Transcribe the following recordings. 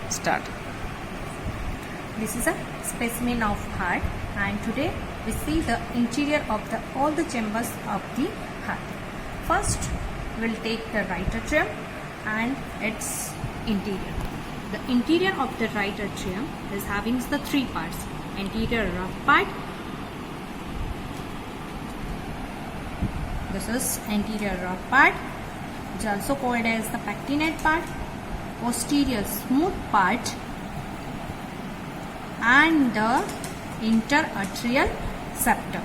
Start. This is a specimen of heart, and today we see the interior of all the chambers of the heart. First, we'll take the right atrium and its interior. The interior of the right atrium is having the three parts: anterior rough part. This is anterior rough part, which is also called as the pectinate part, posterior smooth part, and the interatrial septum.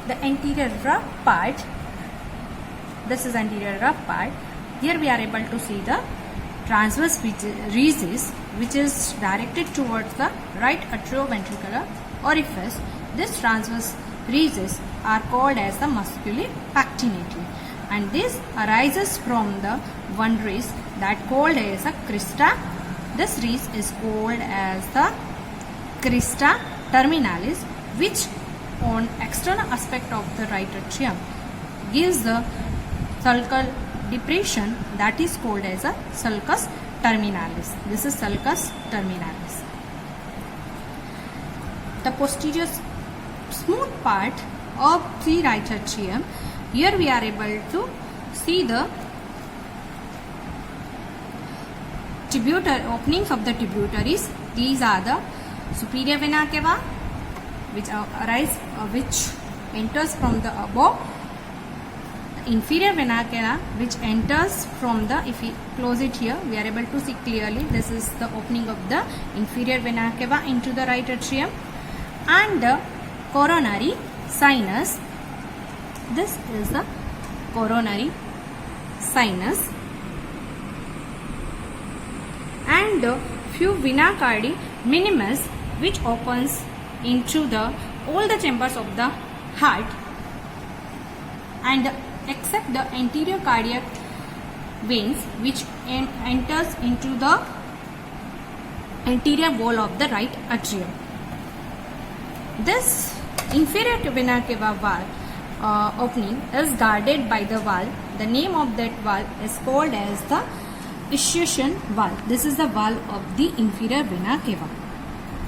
The anterior rough part, this is anterior rough part. Here we are able to see the transverse recess, which is directed towards the right atrioventricular orifice. This transverse recess are called as the musculi pectinati, and this arises from the one race that called as a crista. This race is called as the crista terminalis, which on external aspect of the right atrium gives the sulcal depression that is called as a sulcus terminalis. This is sulcus terminalis. The posterior smooth part of the right atrium, here we are able to see the openings of the tributaries. These are the superior vena cava, which enters from the above, inferior vena cava, which enters from the, if we close it here, we are able to see clearly, this is the opening of the inferior vena cava into the right atrium, and the coronary sinus. This is the coronary sinus, and the few vena cardi minimus, which opens into all the chambers of the heart, and except the anterior cardiac veins, which enters into the anterior wall of the right atrium. This inferior vena cava valve opening is guarded by the valve. The name of that valve is called as the ischiation valve. This is the valve of the inferior vena cava.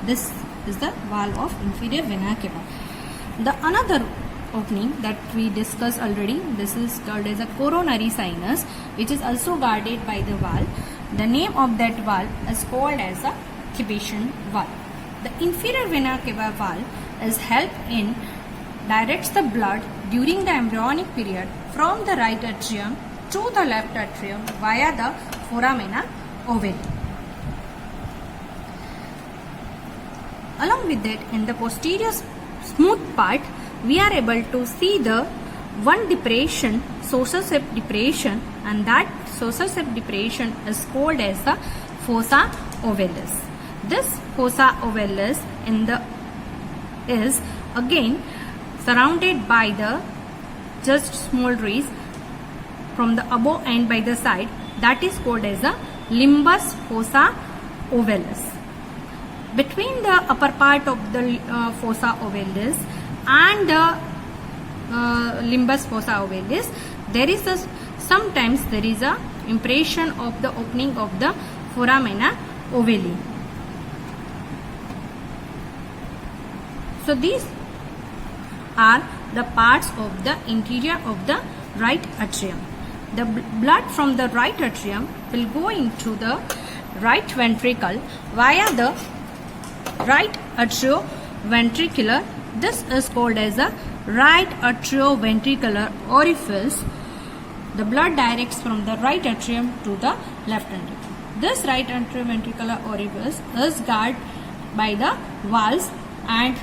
This is the valve of inferior vena cava. The another opening that we discussed already, this is called as a coronary sinus, which is also guarded by the valve. The name of that valve is called as a cuppation valve. The inferior vena cava valve is help in directs the blood during the embryonic period from the right atrium to the left atrium via the foramina ovale. Along with that, in the posterior smooth part, we are able to see the one depression, Sosa-Sep depression, and that Sosa-Sep depression is called as the fossa ovalis. This fossa ovalis is again surrounded by the just small rays from the above and by the side, that is called as a limbus fossa ovalis. Between the upper part of the fossa ovalis and the limbus fossa ovalis, sometimes there is a impression of the opening of the foramina ovale. So these are the parts of the interior of the right atrium. The blood from the right atrium will go into the right ventricle via the right atrioventricular. This is called as a right atrioventricular orifice. The blood directs from the right atrium to the left ventricle. This right atrioventricular orifice is guarded by the valves, and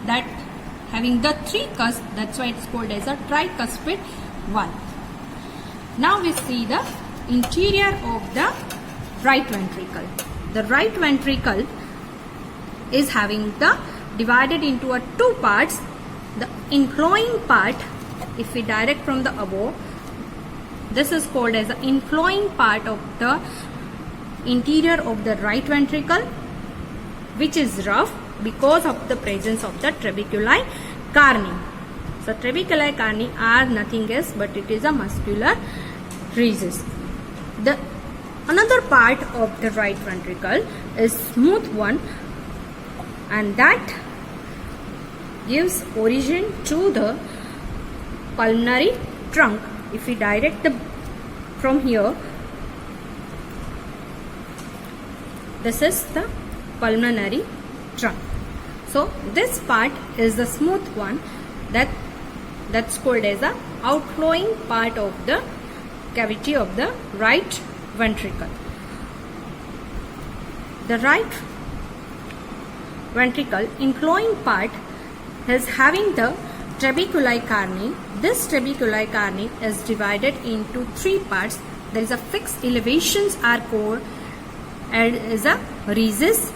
that having the three cusps, that's why it's called as a tricuspid valve. Now we see the interior of the right ventricle. The right ventricle is having the divided into two parts. The inflowing part, if we direct from the above, this is called as the inflowing part of the interior of the right ventricle, which is rough because of the presence of the trabeculae carni. So trabeculae carni are nothing else but it is a muscular recess. The Another part of the right ventricle is smooth one, and that gives origin to the pulmonary trunk. If we direct from here, this is the pulmonary trunk. So this part is the smooth one, that's called as the outflowing part of the cavity of the right ventricle. The right ventricle inflowing part is having the trabeculi carni. This trabeculi carni is divided into three parts. There is a fixed elevations are called as a rhesus,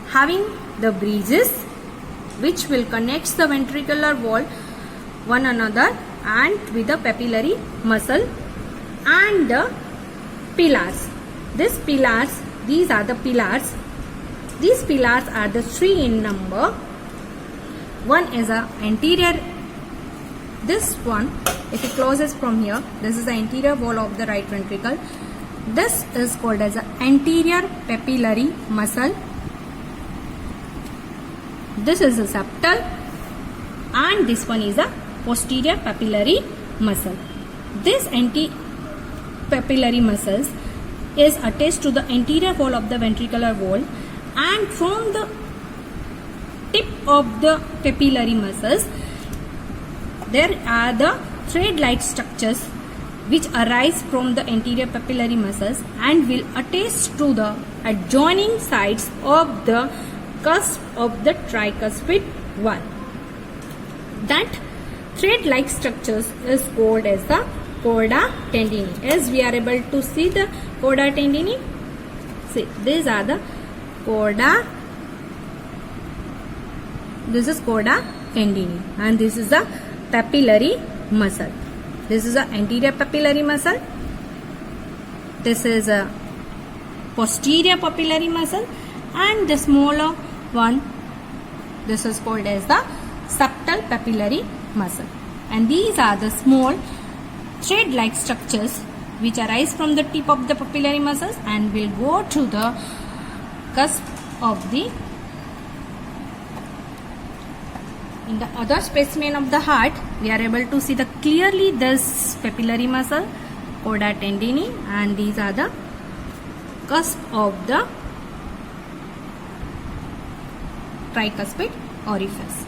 having the breezes which will connect the ventricular wall one another and with the papillary muscle, and the pillars. These are the pillars. These pillars are the three in number. One is a anterior. This one, if it closes from here, this is the anterior wall of the right ventricle. This is called as a anterior papillary muscle. This is a septal, and this one is a posterior papillary muscle. This anti-papillary muscles is attached to the anterior wall of the ventricular wall, and from the tip of the papillary muscles there are the thread-like structures which arise from the anterior papillary muscles and will attach to the adjoining sides of the cusp of the tricuspid valve. That thread-like structures is called as the chorda tendineae. As we are able to see the chorda tendineae, see, these are the chorda. This is chorda tendineae, and this is the papillary muscle. This is the anterior papillary muscle. This is a posterior papillary muscle, and the smaller one, this is called as the septal papillary muscle. And these are the small thread-like structures which arise from the tip of the papillary muscles and will go to the cusp of the. In the other specimen of the heart, we are able to see the clearly this papillary muscle, chorda tendineae, and these are the cusp of the tricuspid orifice.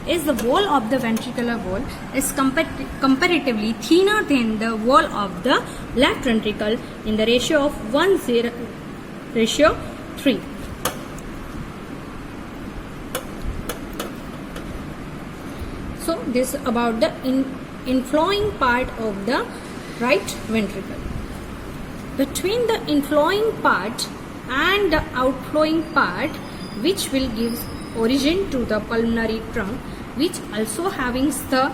Is the wall of the ventricular wall is comparatively thinner than the wall of the left ventricle in the ratio of 1:3. So this is about the inflowing part of the right ventricle. Between the inflowing part and the outflowing part, which will give origin to the pulmonary trunk, which also having the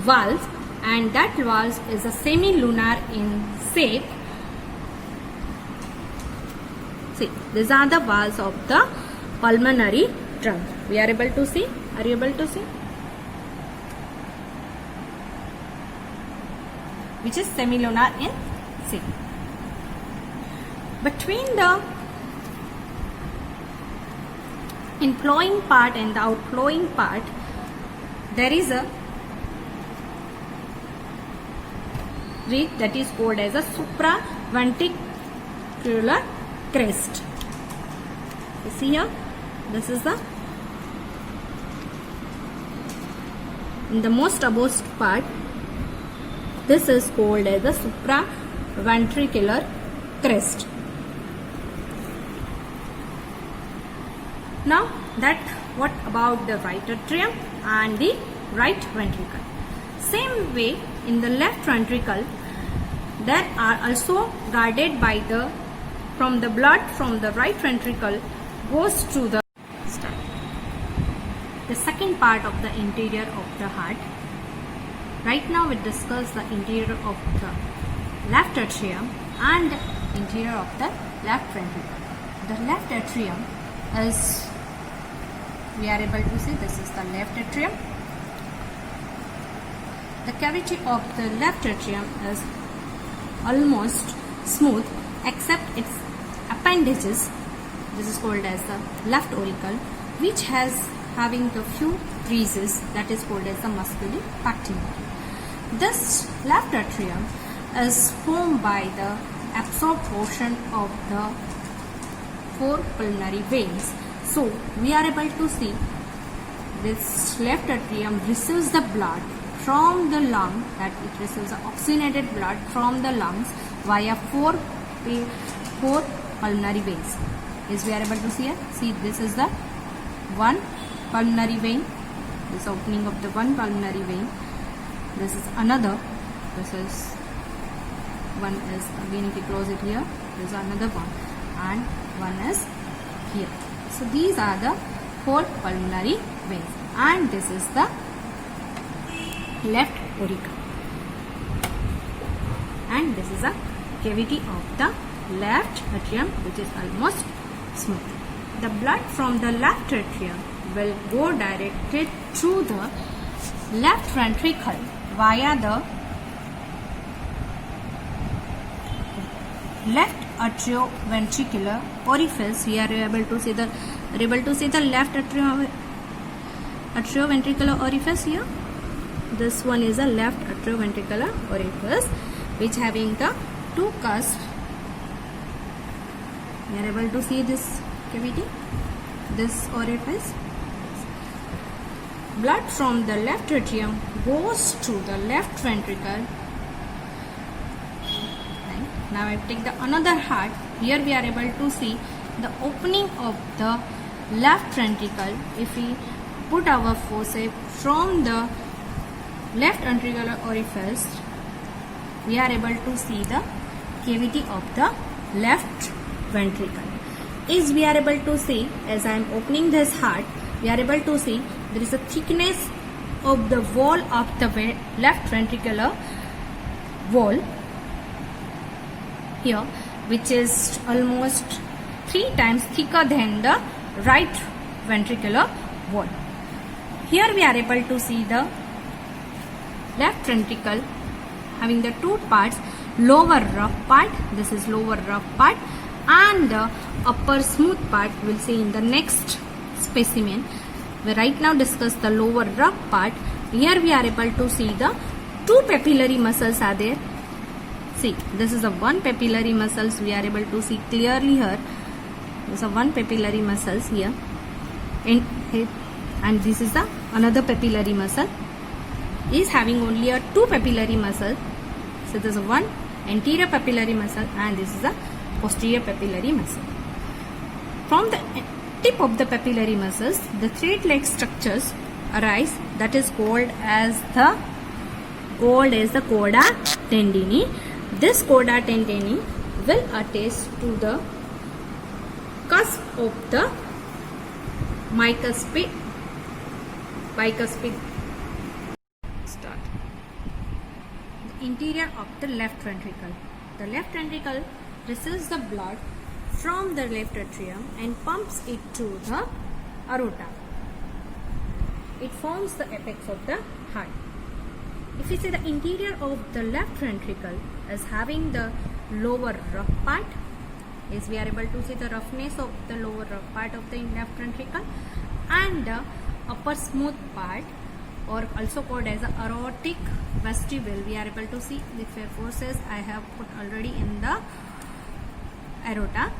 valve, and that valve is a semi-lunar in shape. See, these are the valves of the pulmonary trunk. We are able to see. Are you able to see? Which is semi-lunar in shape. Between the inflowing part and the outflowing part, there is a ridge that is called as a supraventricular crest. You see here, this is the in the most above part. This is called as the supraventricular crest. Now that what about the right atrium and the right ventricle? Same way in the left ventricle, there are also guarded by the from the blood from the right ventricle goes to the second part of the interior of the heart. Right now we discuss the interior of the left atrium and interior of the left ventricle. The left atrium is, we are able to see, this is the left atrium. the cavity of the left atrium is almost smooth except its appendages. This is called as the left auricle, which has having the few creases, that is called as the musculi pectinata. This left atrium is formed by the absorbed portion of the 4 pulmonary veins. So we are able to see this left atrium receives the blood from the lung, that it receives the oxygenated blood from the lungs via 4 pulmonary veins. Is we are able to see here? See, this is the one pulmonary vein, this opening of the one pulmonary vein. This is another, this is one is again, if you close it here, there is another one, and one is here. So these are the 4 pulmonary veins, and this is the left auricle, and this is a cavity of the left atrium, which is almost smooth. The blood from the left atrium will go directed through the left ventricle via the left atrioventricular orifice. We are able to see the left atrioventricular orifice here. This one is a left atrioventricular orifice, which having the 2 cusps. We are able to see this cavity, this orifice. Blood from the left atrium goes to the left ventricle. Now I take the another heart. Here we are able to see the opening of the left ventricle. If we put our forceps from the left ventricular orifice, we are able to see the cavity of the left ventricle. Is we are able to see, as I am opening this heart, we are able to see there is a thickness of the wall of the left ventricular wall here, which is almost 3 times thicker than the right ventricular wall. Here we are able to see the left ventricle having the 2 parts, lower rough part, this is lower rough part, and the upper smooth part we'll see in the next specimen. We right now discuss the lower rough part. Here we are able to see the 2 papillary muscles are there. See, this is the one papillary muscles we are able to see clearly here. This is a one papillary muscles here, and this is the another papillary muscle. Is having only a 2 papillary muscle. So this is one anterior papillary muscle, and this is a posterior papillary muscle. From the tip of the papillary muscles, the thread-like structures arise, that is called as the chorda tendineae. This chorda tendineae will attach to the cusp of the bicuspid. Start. The interior of the left ventricle. The left ventricle receives the blood from the left atrium and pumps it to the aorta. It forms the apex of the heart. If we say the interior of the left ventricle is having the lower rough part, is we are able to see the roughness of the lower rough part of the left ventricle, and the upper smooth part, or also called as the aortic vestibule. We are able to see the forces I have put already in the aorta.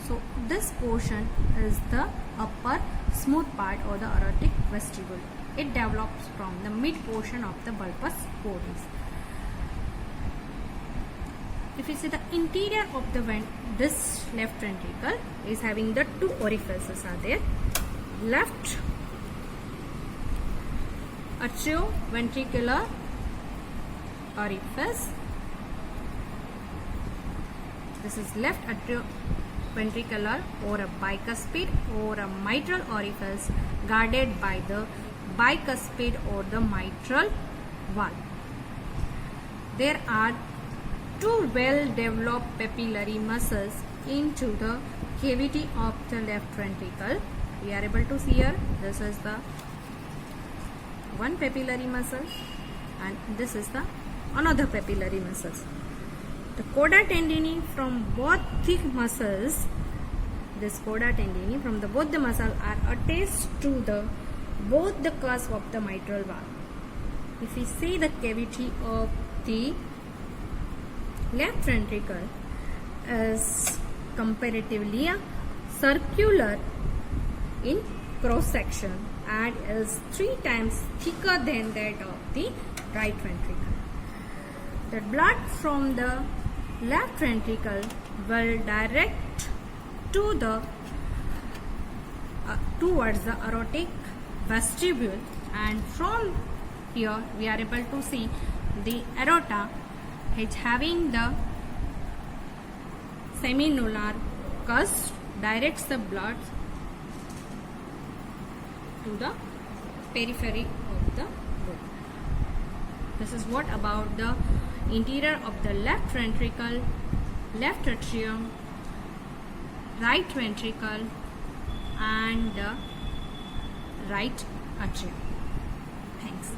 So this portion is the upper smooth part or the aortic vestibule. It develops from the mid portion of the bulbous bodies. If you see the interior of the this left ventricle is having the 2 orifices are there. Left atrioventricular orifice. This is left atrioventricular or a bicuspid or a mitral orifice guarded by the bicuspid or the mitral valve. There are 2 well-developed papillary muscles into the cavity of the left ventricle. We are able to see here, this is the one papillary muscle, and this is the another papillary muscles. The chorda tendineae from both the muscles, this chorda tendineae from the both the muscles are attached to the both the cusp of the mitral valve. If we see the cavity of the left ventricle is comparatively circular in cross section and is 3 times thicker than that of the right ventricle. The blood from the left ventricle will direct to the towards the aortic vestibule, and from here we are able to see the aorta is having the seminular cusp directs the blood to the periphery of the body. This is what about the interior of the left ventricle, left atrium, right ventricle and the right atrium. Thanks.